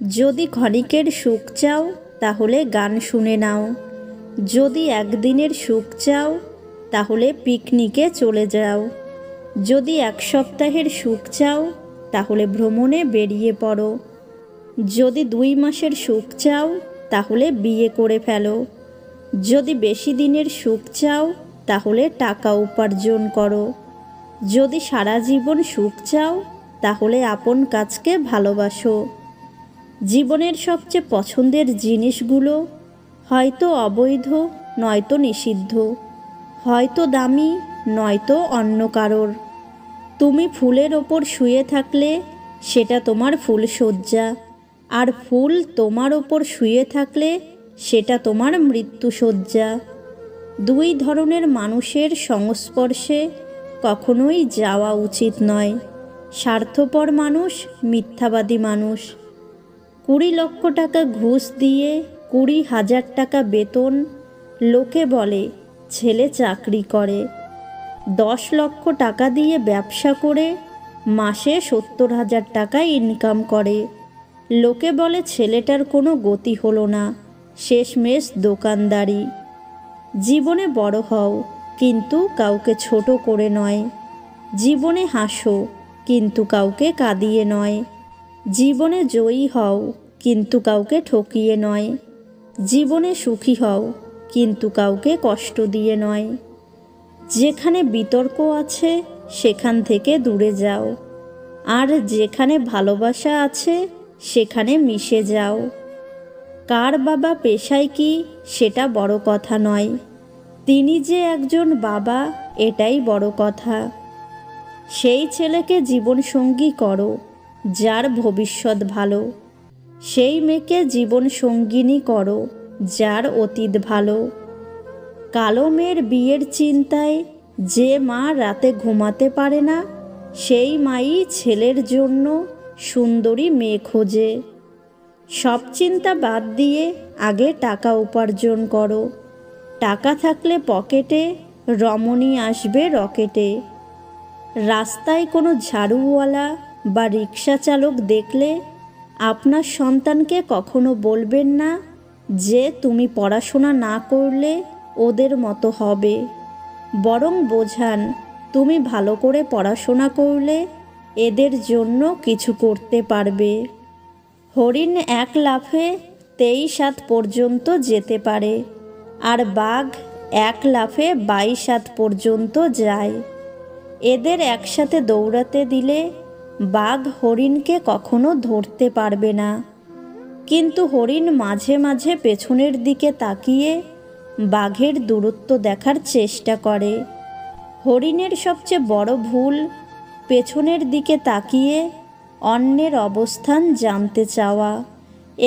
যদি ক্ষণিকের সুখ চাও তাহলে গান শুনে নাও, যদি একদিনের সুখ চাও তাহলে পিকনিকে চলে যাও, যদি এক সপ্তাহের সুখ চাও তাহলে ভ্রমণে বেরিয়ে পড়ো, যদি 2 মাসের সুখ চাও তাহলে বিয়ে করে ফেলো, যদি বেশি দিনের সুখ চাও তাহলে টাকা উপার্জন করো, যদি সারা জীবন সুখ চাও তাহলে আপন কাজকে ভালোবাসো। জীবনের সবচেয়ে পছন্দের জিনিসগুলো হয়তো অবৈধ, নয়তো নিষিদ্ধ, হয়তো দামি, নয়তো অন্য কারোর। তুমি ফুলের ওপর শুয়ে থাকলে সেটা তোমার ফুলশয্যা, আর ফুল তোমার ওপর শুয়ে থাকলে সেটা তোমার মৃত্যুশয্যা। 2 ধরনের মানুষের সংস্পর্শে কখনোই যাওয়া উচিত নয়, স্বার্থপর মানুষ, মিথ্যাবাদী মানুষ। 20 লক্ষ টাকা ঘুষ দিয়ে 20,000 টাকা বেতন, লোকে বলে ছেলে চাকরি করে। 10 লক্ষ টাকা দিয়ে ব্যবসা করে মাসে 70,000 টাকা ইনকাম করে, লোকে বলে ছেলেটার কোনো গতি হলো না, শেষমেশ দোকানদারি। জীবনে বড় হও, কিন্তু কাউকে ছোট করে নয়। জীবনে হাসো, কিন্তু কাউকে কাঁদিয়ে নয়। জীবনে জয়ী হও, কিন্তু কাউকে ঠকিয়ে নয়। জীবনে সুখী হও, কিন্তু কাউকে কষ্ট দিয়ে নয়। যেখানে বিতর্ক আছে সেখান থেকে দূরে যাও, আর যেখানে ভালোবাসা আছে সেখানে মিশে যাও। কার বাবা পেশায় কি সেটা বড় কথা নয়, তিনি যে একজন বাবা এটাই বড় কথা। সেই ছেলেকে জীবনসঙ্গী করো যার ভবিষ্যৎ ভালো, সেই মেয়েকে জীবনসঙ্গিনী করো যার অতীত ভালো। কালো মেয়ের বিয়ের চিন্তায় যে মা রাতে ঘুমাতে পারে না, সেই মাই ছেলের জন্য সুন্দরী মেয়ে খোঁজে। সব চিন্তা বাদ দিয়ে আগে টাকা উপার্জন করো। টাকা থাকলে পকেটে, রমণী আসবে রকেটে। রাস্তায় কোনো ঝাড়ুওয়ালা বা রিক্সা চালক দেখলে আপনার সন্তানকে কখনো বলবেন না যে তুমি পড়াশোনা না করলে ওদের মতো হবে, বরং বোঝান তুমি ভালো করে পড়াশোনা করলে এদের জন্য কিছু করতে পারবে। হরিণ এক লাফে 23 হাত পর্যন্ত যেতে পারে, আর বাঘ এক লাফে 22 হাত পর্যন্ত যায়। এদের একসাথে দৌড়াতে দিলে বাঘ হরিণকে কখনো ধরতে পারবে না, কিন্তু হরিণ মাঝে মাঝে পেছনের দিকে তাকিয়ে বাঘের দূরত্ব দেখার চেষ্টা করে। হরিণের সবচেয়ে বড় ভুল পেছনের দিকে তাকিয়ে অন্যের অবস্থান জানতে চাওয়া,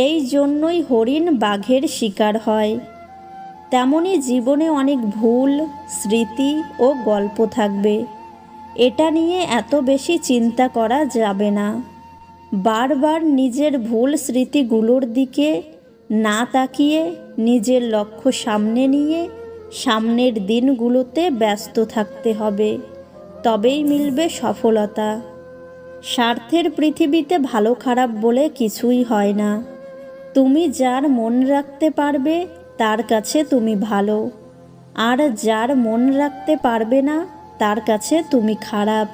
এই জন্যই হরিণ বাঘের শিকার হয়। তেমনি জীবনে অনেক ভুল, স্মৃতি ও গল্প থাকবে, এটা নিয়ে এত বেশি চিন্তা করা যাবে না। বারবার নিজের ভুল স্মৃতিগুলোর দিকে না তাকিয়ে নিজের লক্ষ্য সামনে নিয়ে সামনের দিনগুলোতে ব্যস্ত থাকতে হবে, তবেই মিলবে সফলতা। স্বার্থের পৃথিবীতে ভালো খারাপ বলে কিছুই হয় না। তুমি যার মন রাখতে পারবে তার কাছে তুমি ভালো, আর যার মন রাখতে পারবে না তার কাছে তুমি খারাপ।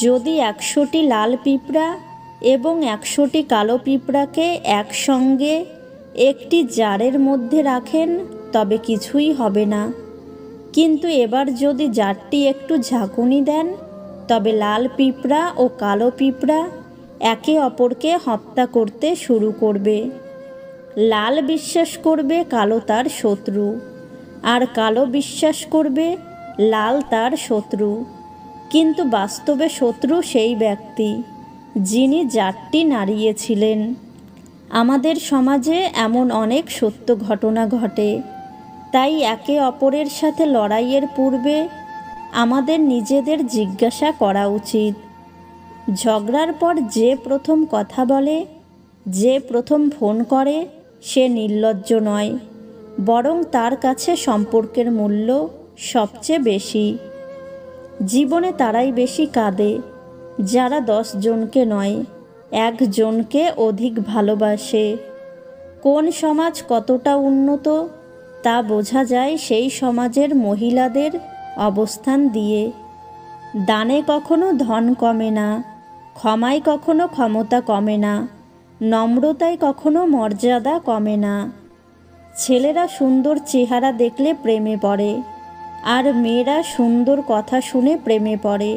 যদি 100টি লাল পিঁপড়া এবং 100টি কালো পিঁপড়াকে একসঙ্গে একটি জারের মধ্যে রাখেন তবে কিছুই হবে না, কিন্তু এবার যদি জারটি একটু ঝাঁকুনি দেন তবে লাল পিঁপড়া ও কালো পিঁপড়া একে অপরকে হত্যা করতে শুরু করবে। লাল বিশ্বাস করবে কালো তার শত্রু, আর কালো বিশ্বাস করবে লাল তার শত্রু, কিন্তু বাস্তবে শত্রু সেই ব্যক্তি যিনি জারটি নাড়িয়েছিলেন। আমাদের সমাজে এমন অনেক সত্য ঘটনা ঘটে, তাই একে অপরের সাথে লড়াইয়ের পূর্বে আমাদের নিজেদের জিজ্ঞাসা করা উচিত। ঝগড়ার পর যে প্রথম কথা বলে, যে প্রথম ফোন করে সে নির্লজ্জ নয়, বরং তার কাছে সম্পর্কের মূল্য সবচেয়ে বেশি। জীবনে তারাই বেশি কাঁদে যারা 10 জনকে নয়, একজনকে অধিক ভালোবাসে। কোন সমাজ কতটা উন্নত তা বোঝা যায় সেই সমাজের মহিলাদের অবস্থান দিয়ে। দানে কখনো ধন কমে না, ক্ষমায় কখনো ক্ষমতা কমে না, নম্রতায় কখনো মর্যাদা কমে না। ছেলেরা সুন্দর চেহারা দেখলে প্রেমে পড়ে, আর মেয়েরা সুন্দর কথা শুনে প্রেমে পড়ে।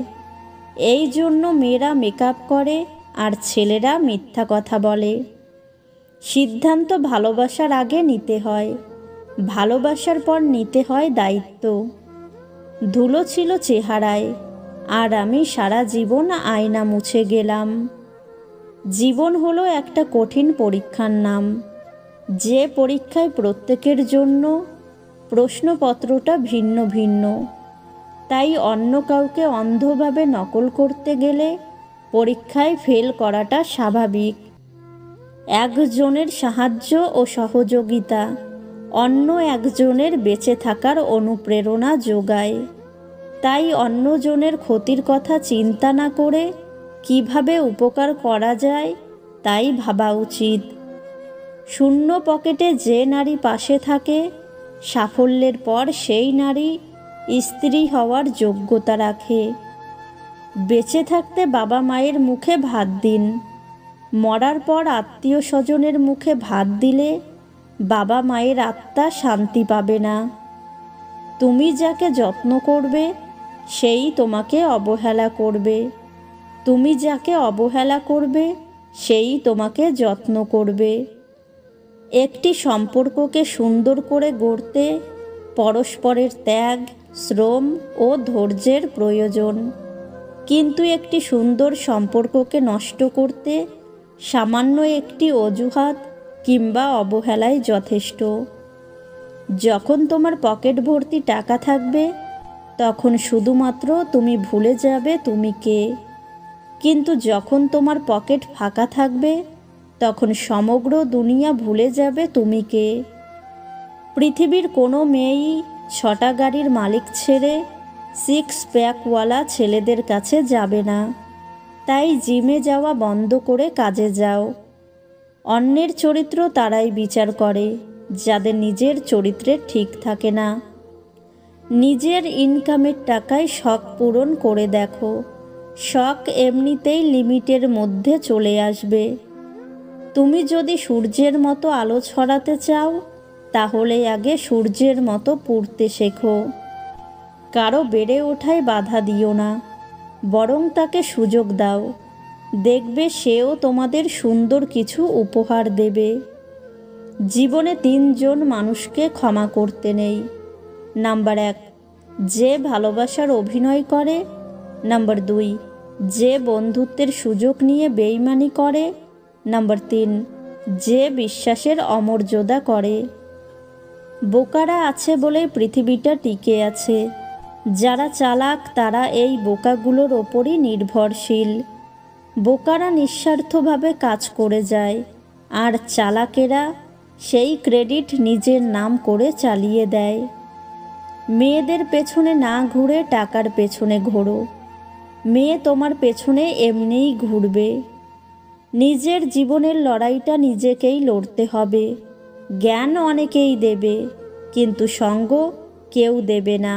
এই জন্য মেয়েরা মেকআপ করে আর ছেলেরা মিথ্যা কথা বলে। সিদ্ধান্ত ভালোবাসার আগে নিতে হয়, ভালোবাসার পর নিতে হয় দায়িত্ব। ধুলো ছিল চেহারায়, আর আমি সারা জীবন আয়না মুছে গেলাম। জীবন হলো একটা কঠিন পরীক্ষার নাম, যে পরীক্ষায় প্রত্যেকের জন্য প্রশ্নপত্রটা ভিন্ন ভিন্ন। তাই অন্য কাউকে অন্ধভাবে নকল করতে গেলে পরীক্ষায় ফেল করাটা স্বাভাবিক। একজনের সাহায্য ও সহযোগিতা অন্য একজনের বেঁচে থাকার অনুপ্রেরণা যোগায়। তাই অন্যজনের ক্ষতির কথা চিন্তা না করে কিভাবে উপকার করা যায় তাই ভাবা উচিত। শূন্য পকেটে যে নারী পাশে থাকে, সাফল্যের পর সেই নারী স্ত্রী হওয়ার যোগ্যতা রাখে। বেঁচে থাকতে বাবা মায়ের মুখে ভাত দিন, মরার পর আত্মীয় স্বজনের মুখে ভাত দিলে বাবা মায়ের আত্মা শান্তি পাবে না। তুমি যাকে যত্ন করবে সেই তোমাকে অবহেলা করবে, তুমি যাকে অবহেলা করবে সেই তোমাকে যত্ন করবে। একটি সম্পর্ককে সুন্দর করে গড়তে পরস্পরের ত্যাগ, শ্রম ও ধৈর্যের প্রয়োজন। কিন্তু একটি সুন্দর সম্পর্ককে নষ্ট করতে সামান্য একটি অজুহাত কিংবা অবহেলাই যথেষ্ট। যখন তোমার পকেট ভর্তি টাকা থাকবে তখন শুধুমাত্র তুমি ভুলে যাবে তুমি কে। কিন্তু যখন তোমার পকেট ফাঁকা থাকবে তখন সমগ্র দুনিয়া ভুলে যাবে তুমি কে। পৃথিবীর কোনো মেয়েই 6টা গাড়ির মালিক ছেড়ে 6 প্যাকওয়ালা ছেলেদের কাছে যাবে না। তাই জিমে যাওয়া বন্ধ করে কাজে যাও। অন্যের চরিত্র তারাই বিচার করে যাদের নিজের চরিত্রে ঠিক থাকে না। নিজের ইনকামের টাকায় শখ পূরণ করে দেখো, শখ এমনিতেই লিমিটের মধ্যে চলে আসবে। তুমি যদি সূর্যের মতো আলো ছড়াতে চাও তাহলে আগে সূর্যের মতো পুড়তে শেখো। কারো বেড়ে ওঠায় বাধা দিও না, বরং তাকে সুযোগ দাও। দেখবে সেও তোমাদের সুন্দর কিছু উপহার দেবে। জীবনে 3 জন মানুষকে ক্ষমা করতে নেই। নাম্বার 1, যে ভালোবাসার অভিনয় করে। নাম্বার 2, যে বন্ধুত্বের সুযোগ নিয়ে বেইমানি করে। নাম্বার 3, যে বিশ্বাসের অমর্যাদা করে। বোকারা আছে বলেই পৃথিবীটা টিকে আছে। যারা চালাক তারা এই বোকাগুলোর ওপরই নির্ভরশীল। বোকারা নিঃস্বার্থভাবে কাজ করে যায়, আর চালাকেরা সেই ক্রেডিট নিজের নাম করে চালিয়ে দেয়। মেয়েদের পেছনে না ঘুরে টাকার পেছনে ঘোরো, মেয়ে তোমার পেছনে এমনিই ঘুরবে। নিজের জীবনের লড়াইটা নিজেকেই লড়তে হবে। জ্ঞান অনেকেই দেবে, কিন্তু সঙ্গ কেউ দেবে না।